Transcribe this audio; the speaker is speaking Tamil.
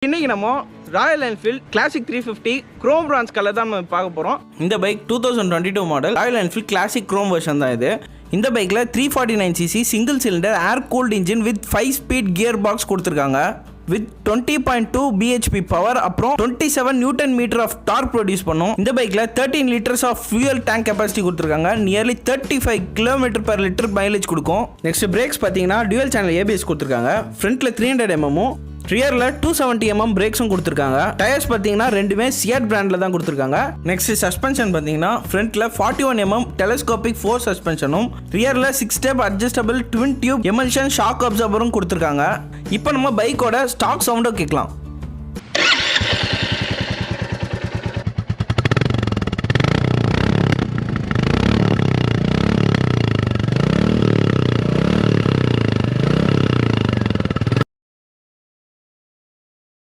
இன்னைக்கு நம்ம Royal Enfield Classic 350 chrome bronze colour தான் நம்ம பார்க்க போகிறோம். இந்த bike 2022 model Royal Enfield Classic chrome version தான் இது. இந்த பைக்கில் 349cc single cylinder air cooled engine with 5 speed gear box கொடுத்துருக்காங்க. வித் 20.2 bhp பவர் அப்புறம் 27 newton meter of torque produce பண்ணும். இந்த பைக்கில் 13 litres of fuel tank capacity கொடுத்துருக்காங்க. நியர்லி 35 km/லிட்டர் மைலேஜ் கொடுக்கும். நெக்ஸ்ட் பிரேக்ஸ் பார்த்தீங்கன்னா டியூவல் சேனல் ABS கொடுத்துருக்காங்க. ஃப்ரண்ட்டில் 300 mm ரியரில் 270 mm பிரேக்ஸும் கொடுத்துருக்காங்க. டயர்ஸ் பார்த்தீங்கன்னா ரெண்டுமே சியட் பிராண்டில் தான் கொடுத்துருக்காங்க. நெக்ஸ்ட் சஸ்பென்ஷன் பார்த்தீங்கன்னா ஃப்ரண்ட்டில் 41 mm டெலஸ்கோபிக் 4 சஸ்பென்ஷனும் ரியரில் 6 step adjustable twin tube emulsion shock அப்சர்வரும் கொடுத்துருக்காங்க. இப்போ நம்ம பைக்கோட ஸ்டாக் சவுண்டை கேட்கலாம்.